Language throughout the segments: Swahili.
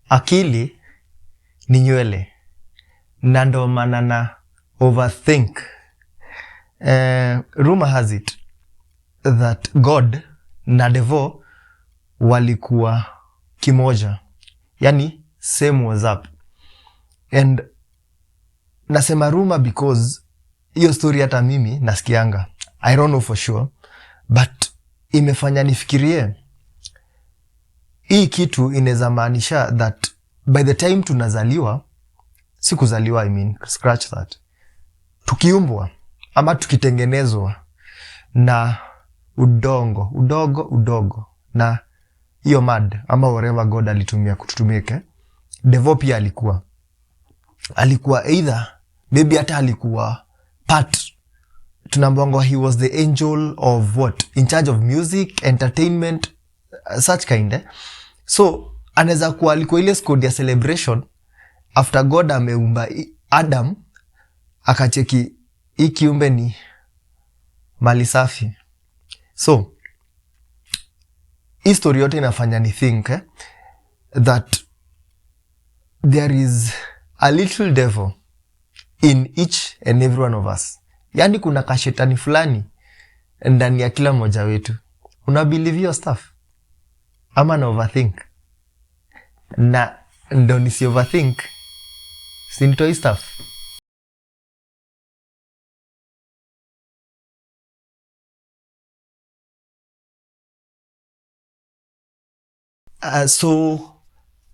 akili ni nywele. Na ndo maana na overthink. Rumor has it that God na Devo walikuwa kimoja. Yani same was up. And nasema rumor because hiyo story hata mimi nasikianga. I don't know for sure. But imefanya nifikirie. Hii kitu inaweza maanisha that by the time tunazaliwa, si kuzaliwa I mean, scratch that. Tukiumbwa ama tukitengenezwa na udogo na hiyo mad ama whatever God alitumia kututumike. Devo pia alikuwa either maybe hata alikuwa part, tunambongo he was the angel of what, in charge of music, entertainment, such kind. So anaweza kuwa alikuwa ile squad ya celebration after God ameumba Adam, akacheki hii kiumbe ni mali safi. So history yote inafanya ni think that there is a little devil in each and every one of us. Yani kuna kashetani fulani ndani ya kila mmoja wetu. Una believe your stuff ama na overthink? Na ndo nisi overthink sinitoi stuff. So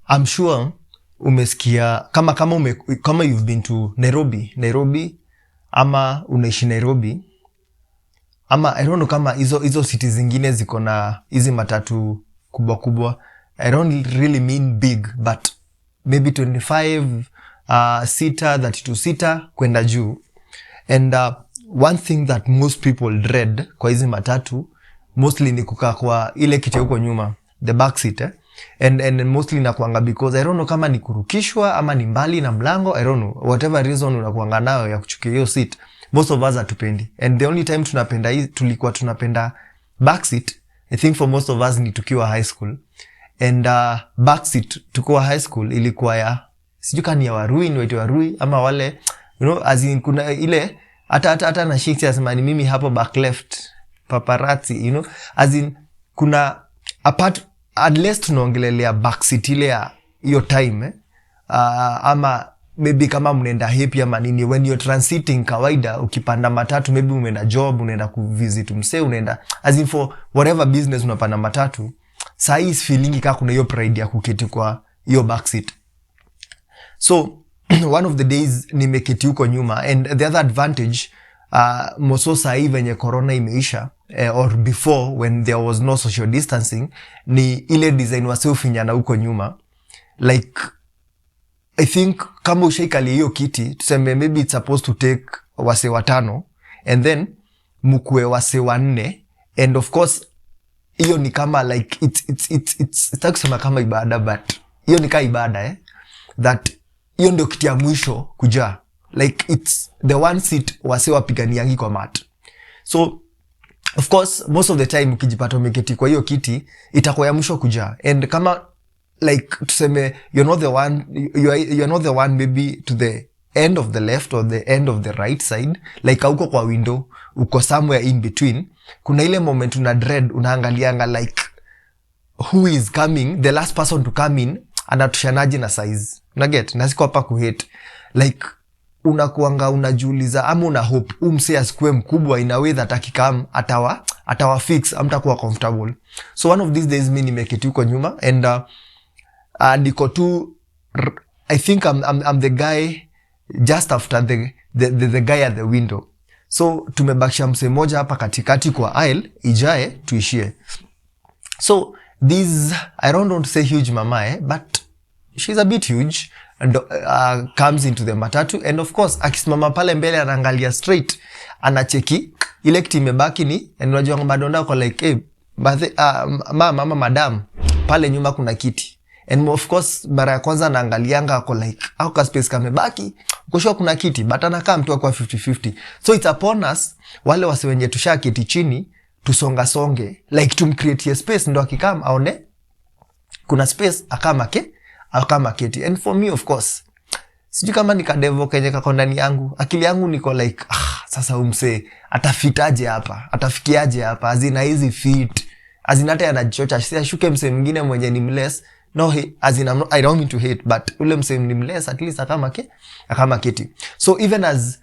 I'm sure umesikia kama you've been to Nairobi ama unaishi Nairobi ama I don't know kama hizo cities zingine ziko na hizi matatu kubwa. I don't really mean big, but maybe 25 seater, 32 seater kwenda juu. And one thing that most people dread kwa hizi matatu mostly ni kukaa kwa ile kiti huko nyuma, the back seat. And mostly nakuanga because I don't know kama ni kurukishwa ama ni mbali na mlango, I don't know, whatever reason unakuanga nayo ya kuchukia hiyo seat, most of us hatupendi. And the only time tulikuwa tunapenda back seat, I think for most of us ni tukiwa high school. And back seat tukiwa high school ilikuwa ya sijuka ni ya Warui ama wale, you know, as in kuna ile hata na shikti asema ni mimi hapo back left paparazzi, you know, as in kuna apart unless tunaongelelea backseat ile ya hiyo time ama maybe kama mnaenda happy ama nini, when you're transiting kawaida ukipanda matatu maybe umeenda job, unaenda kuvisit mse, unaenda as in for whatever business unapanda matatu, saa hii feeling kama kuna hiyo pride ya kuketi kwa hiyo backseat. So one of the days nimeketi huko nyuma, and the other advantage moso saa hii venye corona imeisha, or before when there was no social distancing, ni ile design wasiofinyana huko nyuma. Like I think kama ushaikali hiyo kiti, tuseme maybe it's supposed to take wase 5 and then mukue wase 4, and of course hiyo ni kama like it's kusema kama ibada, but hiyo ni kama ibada that hiyo ndio kiti ya mwisho kuja, like it's the one seat wase wapiganiangi kwa mat. So of course most of the time ukijipata umeketi kwa hiyo kiti itakuwa ya mwisho kuja, and kama like tuseme you're not the one maybe to the end of the left or the end of the right side, like uko kwa window, uko somewhere in between, kuna ile moment una dread, unaangalianga like who is coming, the last person to come in anatushanaje na size, una get, na siko hapa ku hate, like unakuanga unajiuliza ama una hope umse asikue mkubwa in a way that akikam atawa fix, amtakuwa comfortable. So one of these days mimi nimeketi huko nyuma, and niko tu, I think I'm the guy just after the guy at the window. So tumebakisha mse moja hapa katikati kwa aisle ijae tuishie. So this, I don't want to say huge mama but she's a bit huge, and comes into the matatu, and of course akisimama pale mbele anaangalia straight, anacheki ile kiti imebaki ni, and unajua kwamba donda kwa like mama madam pale nyuma kuna kiti, and of course mara ya kwanza anaangalianga kwa like au ka space kamebaki, ukoshoa kuna kiti, but anakaa mtu kwa 50-50. So it's upon us wale wase wenye tushaketi chini songe like tumcreate space, ndo akikam aone kuna space akamake kama keti. And for me, of course, sijui kama ni kadevo kenye kako ndani yangu, akili yangu niko like, sasa umse atafitaje hapa, atafikiaje hapa, azina hizi fit, azina hata anajichocha, si ashuke mse mwingine mwenye ni mless. No, as in I don't mean to hate, but ule mse ni mless, at least akama keti. So even as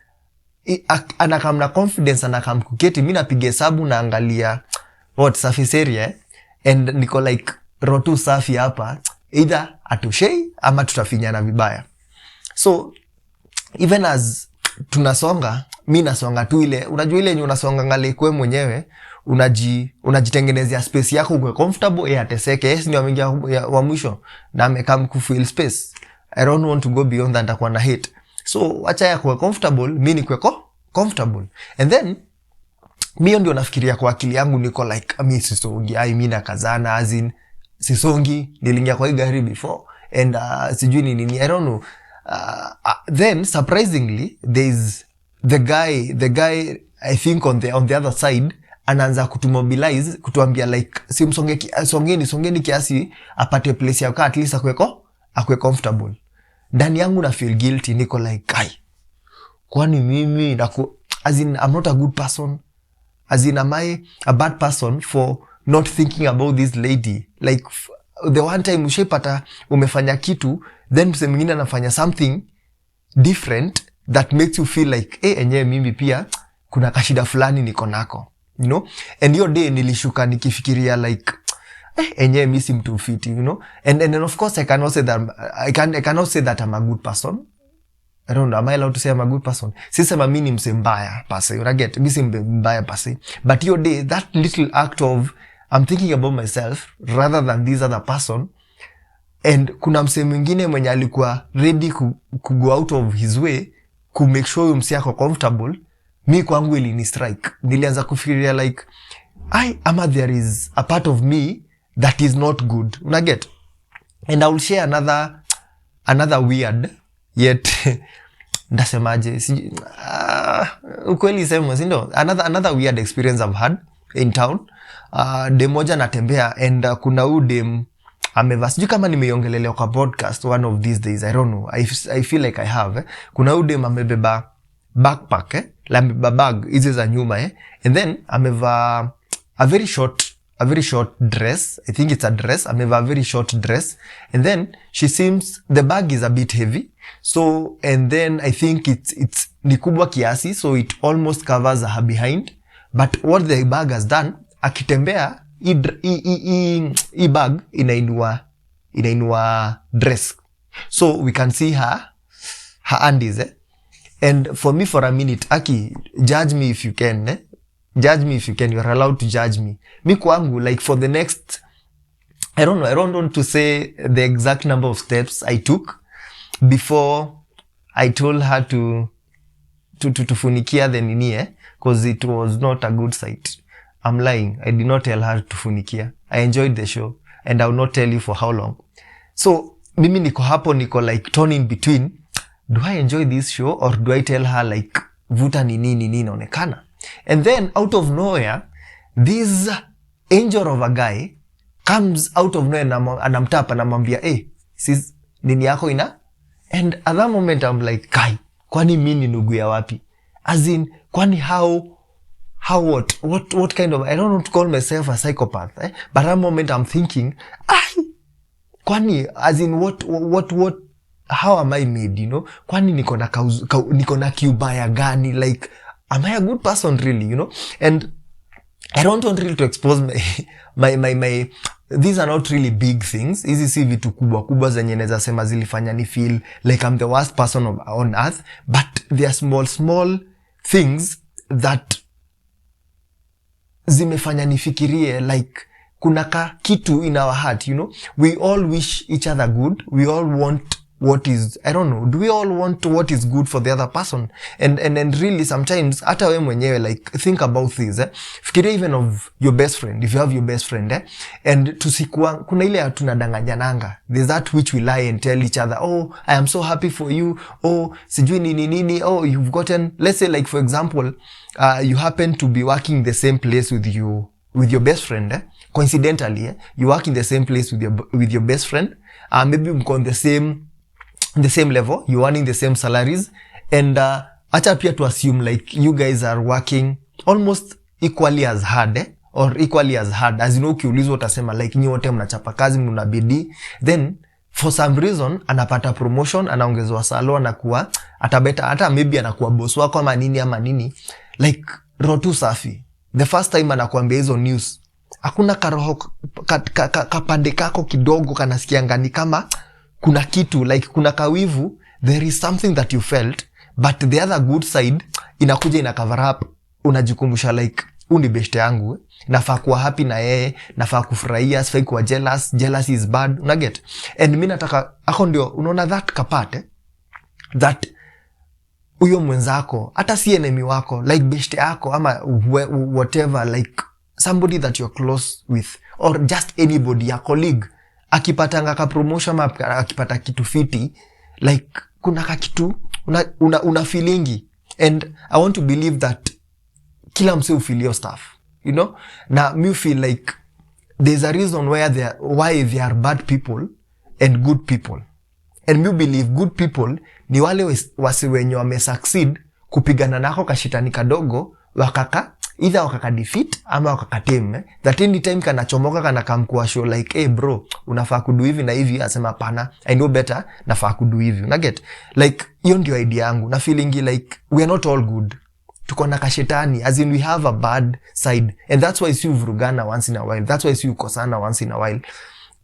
anakam na confidence, anakam kuketi, mimi napiga hesabu na angalia what surface area, and niko like rotu safi hapa, either atushei ama tutafinyana vibaya. So even as tunasonga, mimi nasonga tu ile, unajua ile yenye unasonga ngale kwa mwenyewe, unajitengenezea space yako uwe comfortable, ateseke. Yes, ni wameingia wa mwisho na amekam ku feel space. I don't want to go beyond that, atakuwa na hate. So acha ya kuwa comfortable, mimi ni kuwa comfortable. And then mimi ndio nafikiria kwa akili yangu, niko like mimi sisongi, mimi nakazana, as in sisongi, nilingia kwa hii gari before and sijui nini, I don't know. Then surprisingly there's the guy I think on the other side anaanza kutumobilize, kutuambia like si songeni kiasi apate place ya at least akwe comfortable. Ndani yangu na feel guilty, niko like kwani mimi as in I'm not a good person, as in am I a bad person for not thinking about this lady? Like the one time ushepata umefanya kitu, then mse mwingine anafanya something different that makes you feel like enyewe mimi pia kuna kashida fulani niko nako, you know. And your day nilishuka nikifikiria like enyewe mimi si mtu fit, you know. And then of course I cannot say that I'm a good person. I don't know, am I allowed to say I'm a good person? Sisema mimi ni mse mbaya pase, you get, mimi si mbaya pase. But your day, that little act of I'm thinking about myself rather than this other person, and kuna mse mwingine mwenye alikuwa ready ku go out of his way ku make sure huyu mse ako comfortable, mi kwangu ili ni strike. Nilianza kufikiria like ama there is a part of me that is not good, una get. And I will share another weird yet ndasemaje ukweli sema sindo, another weird experience I've had in town. Dem moja natembea and kuna dem amevaa, sijui kama nimeiongelelea kwa podcast one of these days, I don't know, I feel like I have. Kuna dem amebeba backpack amebeba bag hizi za nyuma and then amevaa a very short dress, I think it's a dress, amevaa a very short dress, and then she seems, the bag is a bit heavy, so and then I think it's ni kubwa kiasi, so it almost covers her behind. But what the bag has done, akitembea i bag inainua dress, so we can see her undies and for me for a minute, judge me if you can judge me if you can, you're allowed to judge me. Mi kwangu like for the next, I don't want to say the exact number of steps I took before I told her to funikia the nini because it was not a good sight. I'm lying. I did not tell her to funikia. I enjoyed the show and I will not tell you for how long. So mimi niko hapo, niko like torn in between. Do I enjoy this show or do I tell her like vuta nini inaonekana? And then out of nowhere, this angel of a guy comes out of nowhere, anamtapa anamwambia sis nini yako ina. And at that moment I'm like, kai, kwani mimi nugu ya wapi? As in, kwani how what kind of, I don't want to call myself a psychopath, but at that moment I'm thinking, kwani, as in what how am I made, you know? Kwani niko na kiubaya gani? Like, am I a good person really, you know? And I don't want really to expose my these are not really big things. Hizi si vitu kubwa zenye naweza sema zilifanya ni feel like I'm the worst person on earth, but they are small things that zimefanya nifikirie like kuna kitu in our heart, you know? We all wish each other good. We all want what is, I don't know, do we all want what is good for the other person? And really sometimes hata wewe mwenyewe like think about this fikiria even of your best friend, if you have your best friend and tusikuwa kuna ile tunadanganyananga, there's that which we lie and tell each other, oh I am so happy for you, oh sijui nini, oh you've gotten, let's say like for example you happen to be working the same place with with your best friend, coincidentally, you work in the same place with your best friend, maybe mko on the same level, you're earning the same salaries, and acha pia to assume like you guys are working almost equally as hard, or equally as hard, as you know, ukiulizwa utasema like nyi wote mnachapa kazi, mna bidii, then for some reason anapata promotion, anaongezwa salary, anakuwa atabeta, hata maybe anakuwa boss wako ama nini, like rotu safi. The first time anakuambia hizo news, hakuna karoho kapande kako kidogo kanasikia ngani kama kuna kitu, like kuna kawivu, there is something that you felt, but the other good side inakuja ina cover up, unajikumbusha like uni best yangu, nafaa kuwa happy na yeye, nafaa kufurahia, sifai kuwa jealous, jealousy is bad, unaget. And mimi nataka ako ndio unaona that kapate, that uyo mwenzako hata si enemy wako, like best yako ama whatever, like somebody that you're close with, or just anybody, your colleague, akipatanga ka promotion ama akipata kitu fiti, like kuna ka kitu una feelingi. And I want to believe that kila mse ufeel your stuff, you know. Na me feel like there's a reason why there are bad people and good people. And me believe good people ni wale wasi wenye wame succeed kupigana nako kashitani kadogo, either wakaka defeat ama wakaka tame, that anytime kana chomoka kana kamkuwa show like, hey bro, unafaa kudu hivi na hivi, asema pana, I know better, nafaa kudu hivi, unaget. Like hiyo ndio idea yangu, na feeling like we are not all good, tuko na kashetani, as in we have a bad side, and that's why si uvurugana once in a while, that's why si ukosana once in a while,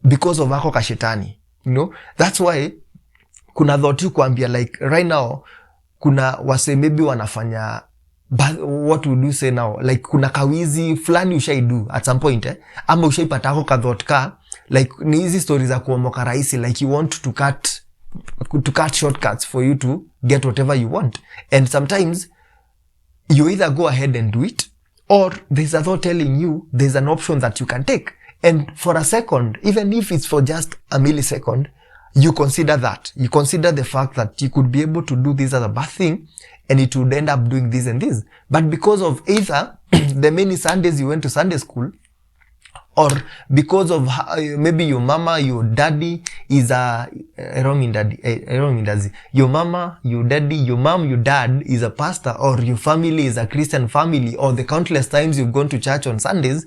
because of ako kashetani, you know. That's why kuna dhoti kuambia like right now, kuna wase maybe wanafanya, but what would you say now, like kuna kawizi fulani ushaidu at some point, ama ushaipata ako kadhotka, like ni hizi stories za kuomoka rahisi, like you want to cut shortcuts for you to get whatever you want, and sometimes you either go ahead and do it, or there's a thought telling you there's an option that you can take, and for a second, even if it's for just a millisecond, you consider that. You consider the fact that you could be able to do this as a bad thing, and it would end up doing this and this. But because of either the many Sundays you went to Sunday school, or because of maybe your mama, your daddy is your mama, your daddy, your mom, your dad is a pastor, or your family is a Christian family, or the countless times you've gone to church on Sundays,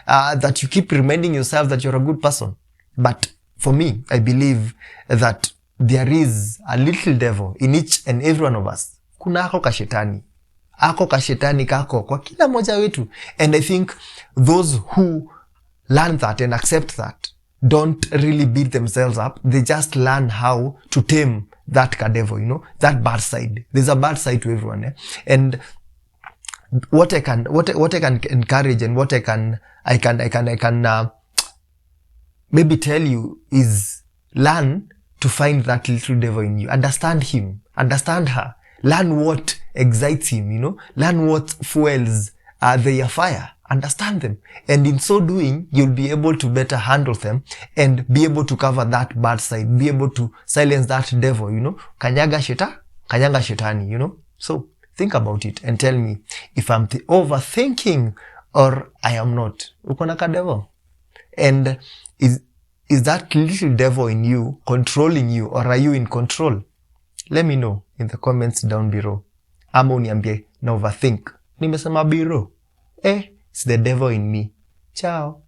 that you keep reminding yourself that you're a good person. But for me, I believe that there is a little devil in each and every one of us. Kuna ako kashetani kako kwa kila moja wetu. And I think those who learn that and accept that don't really beat themselves up. They just learn how to tame that devil, you know, that bad side. There's a bad side to everyone. And what I can encourage, and what I can maybe tell you is learn to find that little devil in you. Understand him. Understand her. Learn what excites him, you know. Learn what fuels their fire. Understand them. And in so doing, you'll be able to better handle them and be able to cover that bad side. Be able to silence that devil, you know. Kanyaga shetani, you know. So think about it and tell me if I'm overthinking or I am not. Uko na ka devil. And is that little devil in you controlling you, or are you in control? Let me know in the comments down below. Ama uniambie na overthink. Nimesema below. It's the devil in me. Ciao.